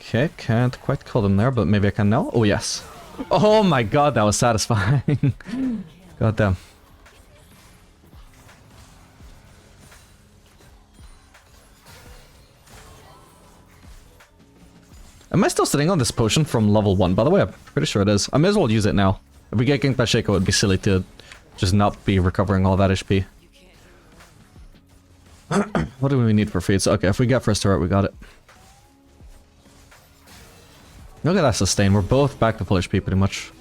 Okay, can't quite kill them there, but maybe I can now. Oh, yes. Oh my god, that was satisfying. God damn. Am I still sitting on this potion from level 1? By the way, I'm pretty sure it is. I may as well use it now. If we get ganked by Shaco, it would be silly to just not be recovering all that HP. What do we need for feats? Okay, if we get first turret, we got it. Look at that sustain. We're both back to full HP pretty much.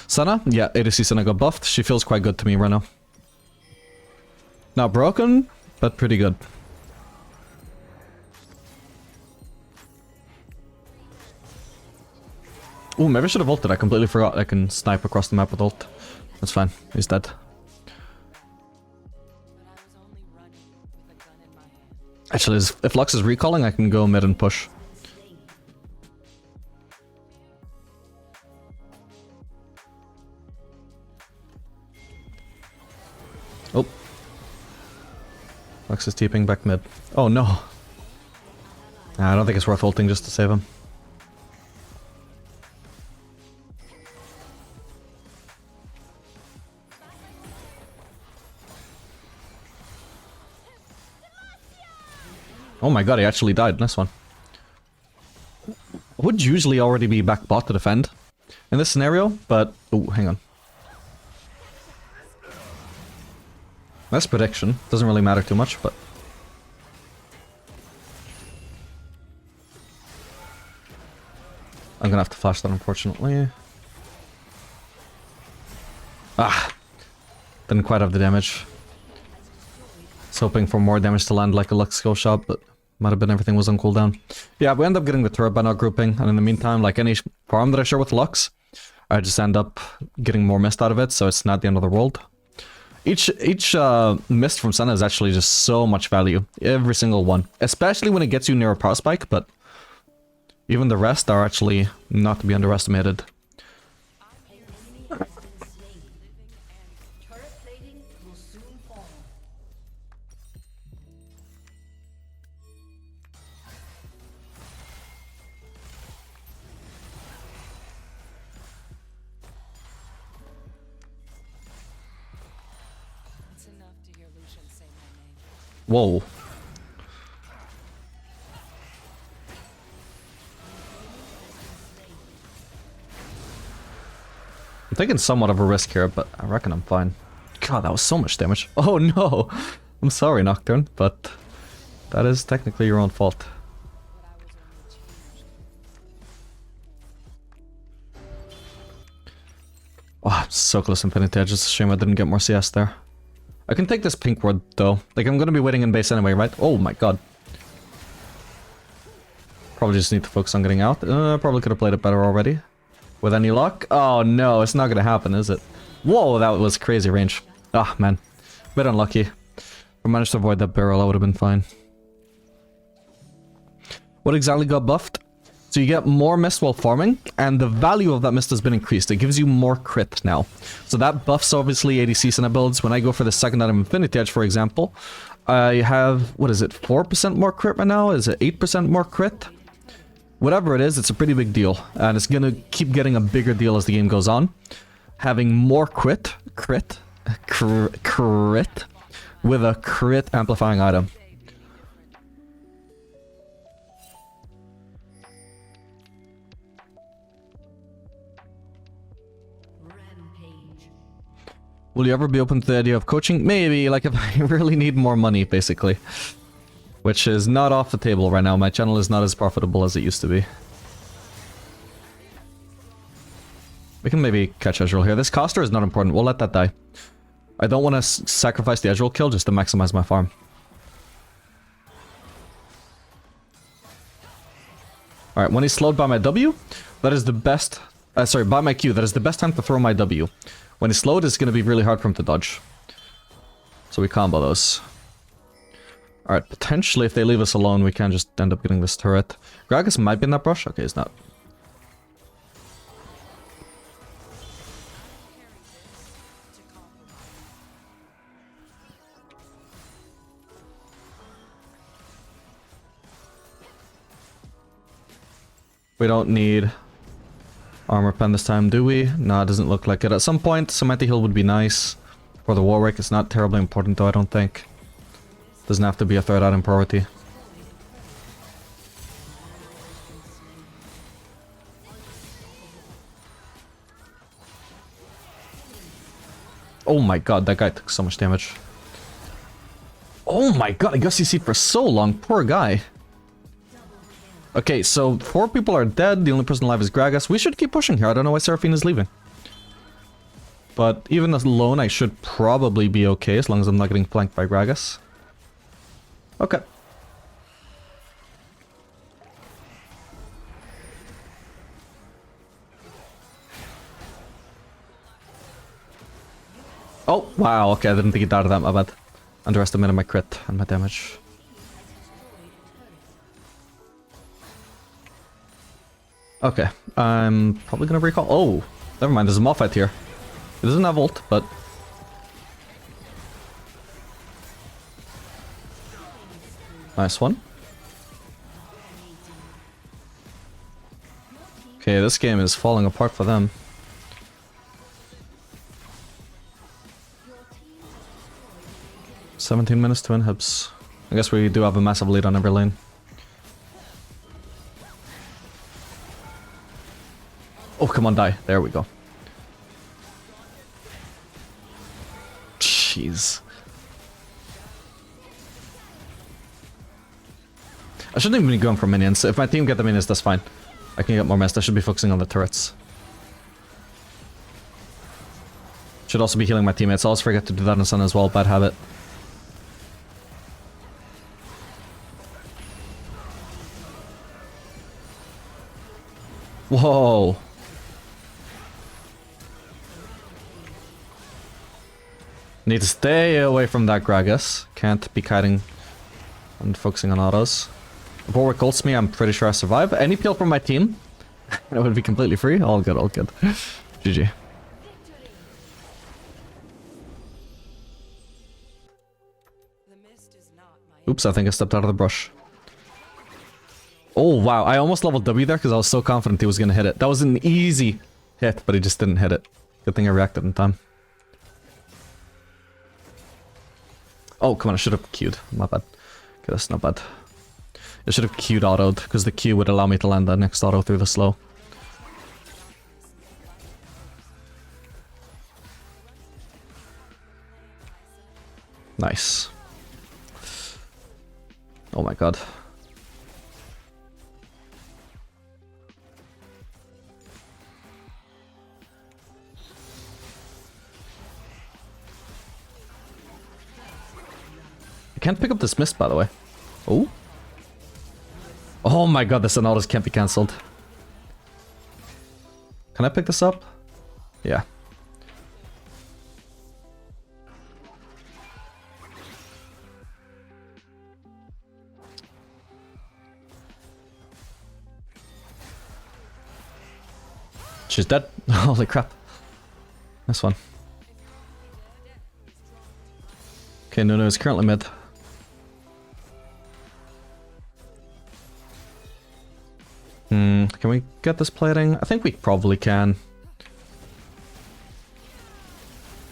Senna? Yeah, ADC Senna got buffed. She feels quite good to me right now. Not broken, but pretty good. Ooh, maybe I should have ulted. I completely forgot I can snipe across the map with ult. That's fine. He's dead. Actually, if Lux is recalling, I can go mid and push. Oh. Lux is TPing back mid. Oh no. Nah, I don't think it's worth ulting just to save him. Oh my god, he actually died. Nice one. I would usually already be back bot to defend in this scenario, but... Oh, hang on. Nice prediction. Doesn't really matter too much, but... I'm gonna have to flash that, unfortunately. Ah! Didn't quite have the damage. I was hoping for more damage to land like a Lux skill shot, but might have been everything was on cooldown. Yeah, we end up getting the turret by not grouping, and in the meantime, like any farm that I share with Lux, I just end up getting more mist out of it, so it's not the end of the world. Each mist from Senna is actually just so much value. Every single one. Especially when it gets you near a power spike, but even the rest are actually not to be underestimated. Whoa. I'm taking somewhat of a risk here, but I reckon I'm fine. God, that was so much damage. Oh no! I'm sorry, Nocturne, but that is technically your own fault. Oh, I'm so close to Infinity. It's just a shame I didn't get more CS there. I can take this pink ward though. Like, I'm gonna be waiting in base anyway, right? Oh my god. Probably just need to focus on getting out. Probably could have played it better already. With any luck? Oh no, it's not gonna happen, is it? Whoa, that was crazy range. Ah, man. Bit unlucky. If I managed to avoid that barrel, I would have been fine. What exactly got buffed? So you get more mist while farming, and the value of that mist has been increased. It gives you more crit now. So that buffs obviously ADC Senna builds. When I go for the second item Infinity Edge, for example, I have, what is it, 4% more crit right now? Is it 8% more crit? Whatever it is, it's a pretty big deal. And it's gonna keep getting a bigger deal as the game goes on. Having more crit with a crit amplifying item. Rampage. Will you ever be open to the idea of coaching? Maybe, like if I really need more money, basically. Which is not off the table right now. My channel is not as profitable as it used to be. We can maybe catch Ezreal here. This Coster is not important. We'll let that die. I don't want to sacrifice the Ezreal kill just to maximize my farm. Alright, when he's slowed by my W, that is the best... sorry, by my Q, that is the best time to throw my W. When he's slowed, it's going to be really hard for him to dodge. So we combo those. Alright, potentially if they leave us alone, we can just end up getting this turret. Gragas might be in that brush. Okay, he's not. We don't need armor pen this time, do we? No, it doesn't look like it. At some point, some anti-heal would be nice. For the Warwick, it's not terribly important though, I don't think. Doesn't have to be a third item priority. Oh my god, that guy took so much damage. Oh my god, I guess you see for so long, poor guy. Okay, so 4 people are dead, the only person alive is Gragas. We should keep pushing here, I don't know why Seraphine is leaving. But even alone, I should probably be okay, as long as I'm not getting flanked by Gragas. Okay. Oh, wow, okay, I didn't think he died of that, my bad. Underestimated my crit and my damage. Okay, I'm probably gonna recall. Oh, never mind, there's a Malphite here. It doesn't have ult, but... Nice one. Okay, this game is falling apart for them. $17 minutes to inhibs. I guess we do have a massive lead on every lane. Oh, come on, die. There we go. Jeez. I shouldn't even be going for minions. If my team get the minions, that's fine. I can get more mist. I should be focusing on the turrets. Should also be healing my teammates. I always forget to do that in Sun as well. Bad habit. Whoa. Need to stay away from that Gragas. Can't be kiting and focusing on autos. If Warwick ults me, I'm pretty sure I survive. Any peel from my team, it would be completely free. All good, all good. GG. Oops, I think I stepped out of the brush. Oh, wow. I almost leveled W there because I was so confident he was going to hit it. That was an easy hit, but he just didn't hit it. Good thing I reacted in time. Oh, come on. I should have queued. My bad. Okay, that's not bad. I should have queued autoed because the Q would allow me to land that next auto through the slow. Nice. Oh my god. I can't pick up this mist, by the way. Oh? Oh my god, the Sonatas can't be cancelled. Can I pick this up? Yeah. She's dead. Holy crap. Nice one. Okay, Nunu is currently mid. Can we get this plating? I think we probably can.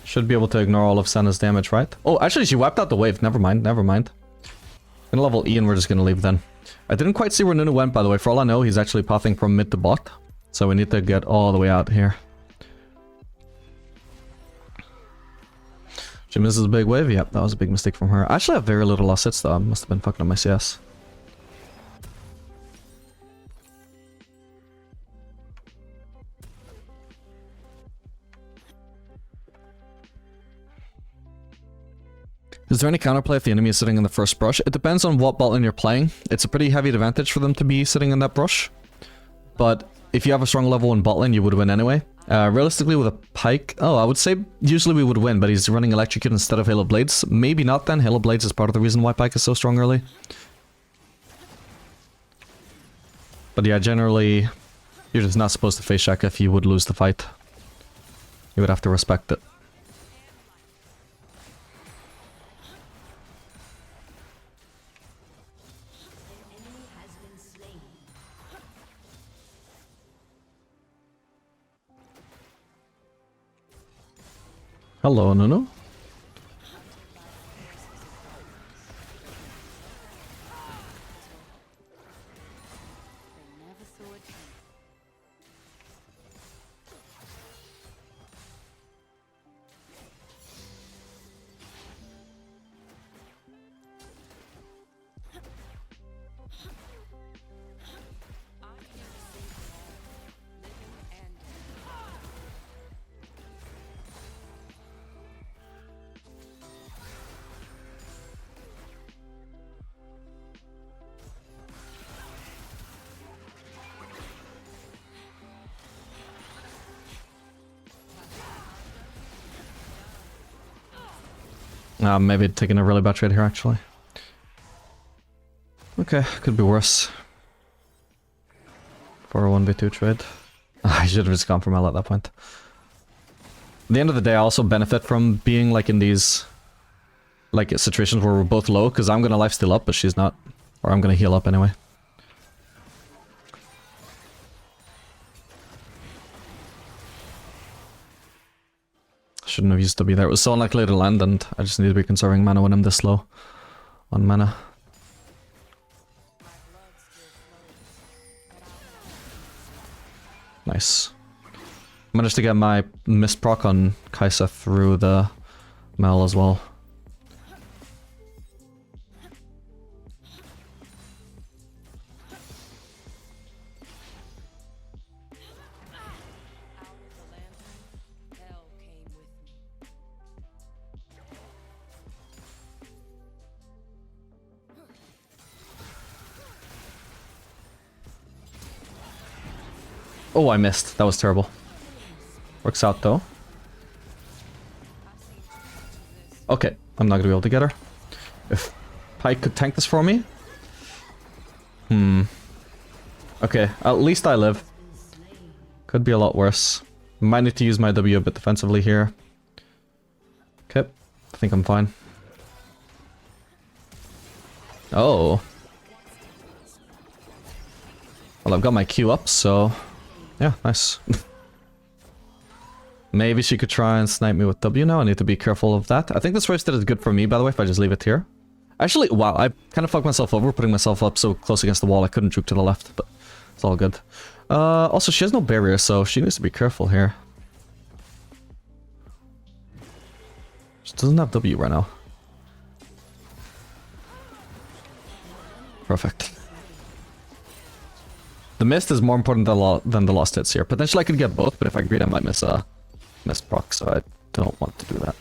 Should be able to ignore all of Senna's damage, right? Oh, actually, she wiped out the wave. Never mind, never mind. Gonna level E and we're just gonna leave then. I didn't quite see where Nunu went, by the way. For all I know, he's actually pathing from mid to bot. So we need to get all the way out here. She misses a big wave. Yep, that was a big mistake from her. I actually have very little assets though. I must have been fucking up my CS. Is there any counterplay if the enemy is sitting in the first brush? It depends on what bot lane you're playing. It's a pretty heavy advantage for them to be sitting in that brush. But if you have a strong level in bot lane, you would win anyway. Realistically, with a Pyke... Oh, I would say usually we would win, but he's running Electrocute instead of Halo Blades. Maybe not then. Halo Blades is part of the reason why Pyke is so strong early. But yeah, generally, you're just not supposed to face check if you would lose the fight. You would have to respect it. Hello, Nunu. Maybe taking a really bad trade here, actually. Okay, could be worse. For a 1v2 trade. I should have just gone for Mel at that point. At the end of the day, I also benefit from being like in these like situations where we're both low, because I'm gonna lifesteal up, but she's not. Or I'm gonna heal up anyway. Shouldn't have used to be there. It was so unlikely to land, and I just need to be conserving mana when I'm this low on mana. Nice. Managed to get my mist proc on Kaisa through the Mel as well. Oh, I missed. That was terrible. Works out though. Okay, I'm not gonna be able to get her. If Pyke could tank this for me. Okay, at least I live. Could be a lot worse. Might need to use my W a bit defensively here. Okay, I think I'm fine. Oh. Well, I've got my Q up, so... Yeah, nice. Maybe she could try and snipe me with W now. I need to be careful of that. I think this roasted is good for me, by the way, if I just leave it here. Actually, wow, I kind of fucked myself over putting myself up so close against the wall I couldn't juke to the left, but it's all good. Also, she has no barrier, so she needs to be careful here. She doesn't have W right now. Perfect. The mist is more important than the lost hits here. Potentially I could get both, but if I greed I might miss a mist proc, so I don't want to do that.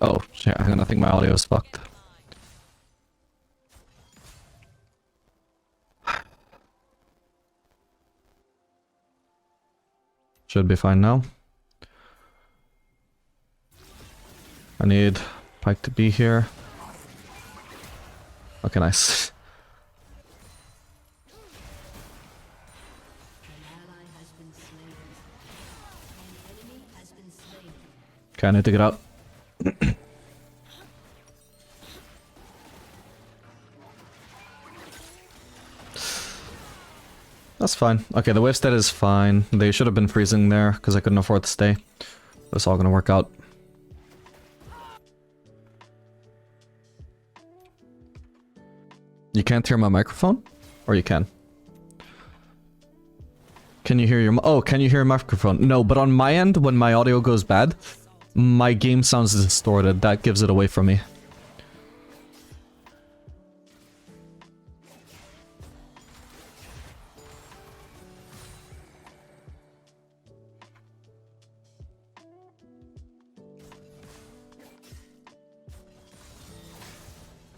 Oh, shit, hang on, I think my audio is fucked. Should be fine now. I need Pyke to be here. Okay, nice. Okay, I need to get out. That's fine. Okay, the wave state is fine. They should have been freezing there because I couldn't afford to stay. But it's all gonna work out. You can't hear my microphone? Or you can? Can you hear your... Oh, can you hear your microphone? No, but on my end, when my audio goes bad, my game sounds distorted. That gives it away from me.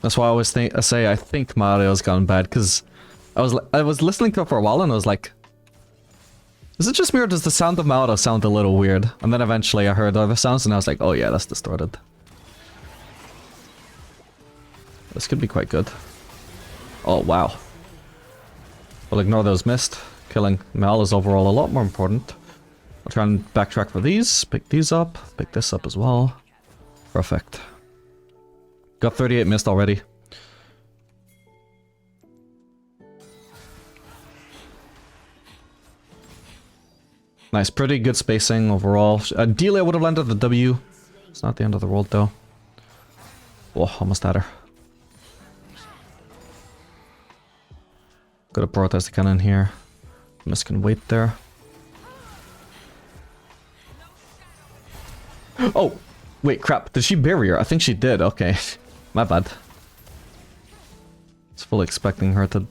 That's why I always say I think my audio's gone bad, because I was listening to it for a while and I was like, is it just me or does the sound of my audio sound a little weird? And then eventually I heard other sounds and I was like, oh yeah, that's distorted. This could be quite good. Oh wow. We'll ignore those missed. Killing Mel is overall a lot more important. I'll try and backtrack for these, pick these up, pick this up as well. Perfect. Got 38 missed already. Nice, pretty good spacing overall. Ideally I would have landed the W. It's not the end of the world though. Whoa, almost had her. Got a protest the cannon here. Miss can wait there. Oh! Wait, crap. Did she barrier? I think she did. Okay. My bad. I was fully expecting her to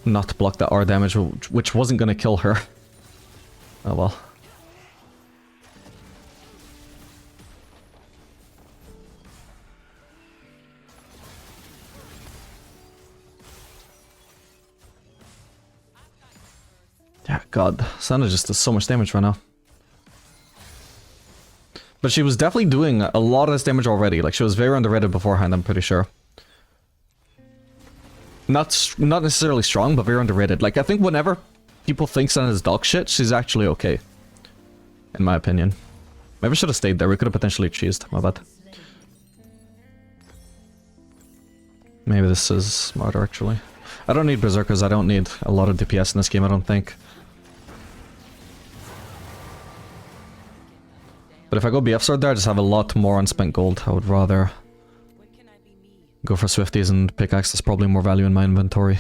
not block that R damage, which wasn't gonna kill her. Oh well. Yeah, God. Senna just does so much damage right now. But she was definitely doing a lot of this damage already. Like, she was very underrated beforehand, I'm pretty sure. Not necessarily strong, but very underrated. Like, I think whenever people think Senna is dog shit, she's actually okay. In my opinion. Maybe I should have stayed there. We could have potentially cheesed. My bad. Maybe this is smarter, actually. I don't need Berserkers. I don't need a lot of DPS in this game, I don't think. But if I go BF Sword there, I just have a lot more unspent gold. I would rather go for Swifties and pickaxe. That's probably more value in my inventory.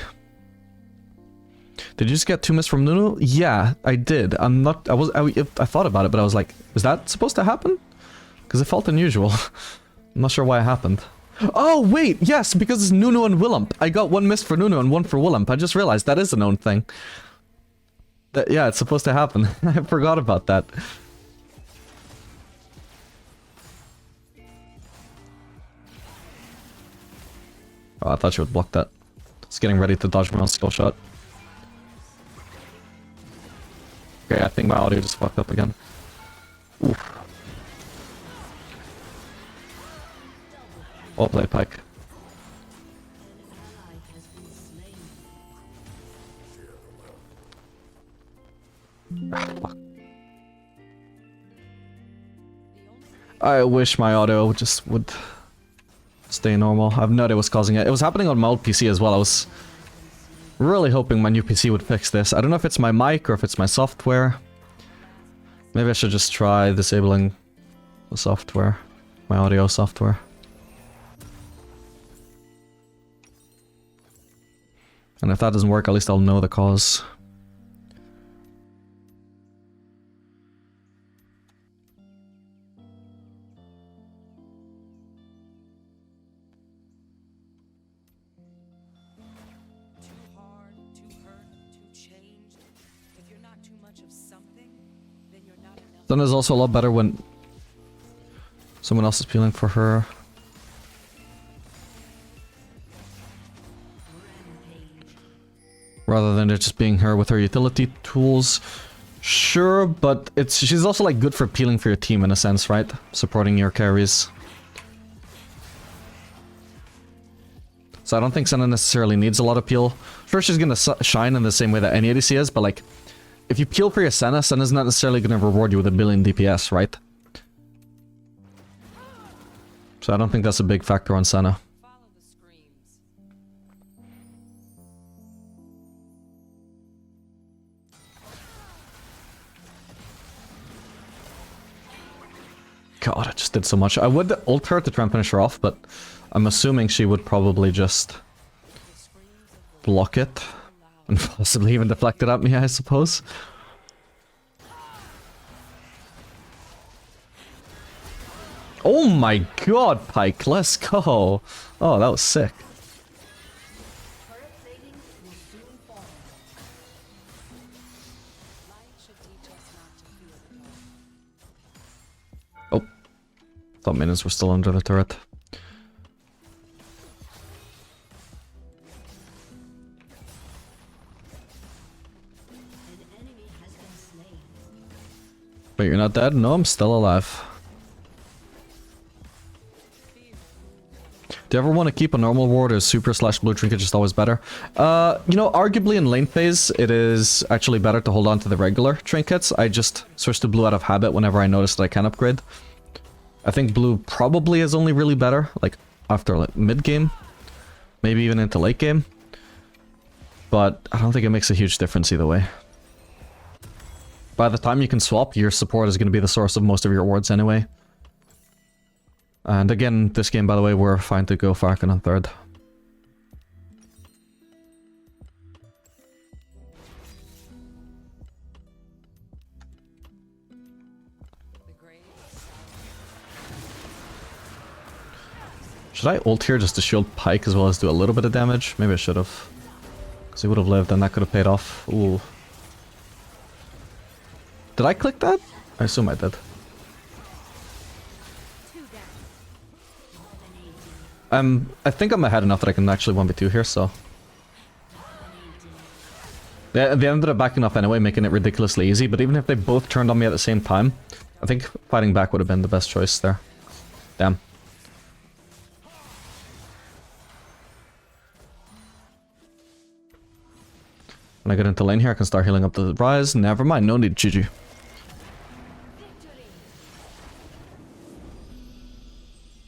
Did you just get 2 miss from Nunu? Yeah, I did. I thought about it, but I was like, is that supposed to happen? Because it felt unusual. I'm not sure why it happened. Oh, wait, yes, because it's Nunu and Willamp. I got 1 miss for Nunu and 1 for Willamp. I just realized that is a known thing. Yeah, it's supposed to happen. I forgot about that. Oh, I thought she would block that. It's getting ready to dodge my own skill shot. Okay, I think my audio just fucked up again. Oof. I'll play Pike. Ah, fuck. I wish my audio just would stay normal. I have no idea what's causing it. It was happening on my old PC as well. I was really hoping my new PC would fix this. I don't know if it's my mic or if it's my software. Maybe I should just try disabling the software. My audio software. And if that doesn't work, at least I'll know the cause. Then it's also a lot better when someone else is peeling for her. Rather than it just being her with her utility tools. Sure, but she's also like good for peeling for your team in a sense, right? Supporting your carries. so I don't think Senna necessarily needs a lot of peel. Sure, she's gonna shine in the same way that any ADC is, but like, if you peel for your Senna, Senna's not necessarily gonna reward you with a billion DPS, right? So I don't think that's a big factor on Senna. God, I just did so much. I would ult her to try and finish her off, but I'm assuming she would probably just block it and possibly even deflect it at me, I suppose. Oh my god, Pyke, let's go! Oh, that was sick. Oh, thought minions were still under the turret. But you're not dead? No, I'm still alive. Do you ever want to keep a normal ward or super / blue trinket just always better? You know, arguably in lane phase, it is actually better to hold on to the regular trinkets. I just switch to blue out of habit whenever I notice that I can upgrade. I think blue probably is only really better, like, after like, mid-game. Maybe even into late game. But I don't think it makes a huge difference either way. By the time you can swap, your support is going to be the source of most of your wards anyway. And again, this game, by the way, we're fine to go Farkin on third. Should I ult here just to shield Pyke as well as do a little bit of damage? Maybe I should have. Because he would have lived and that could have paid off. Ooh. Did I click that? I assume I did. I think I'm ahead enough that I can actually 1v2 here, so... They ended up backing off anyway, making it ridiculously easy, but even if they both turned on me at the same time, I think fighting back would have been the best choice there. Damn. When I get into lane here, I can start healing up the Rise. Never mind, no need, GG.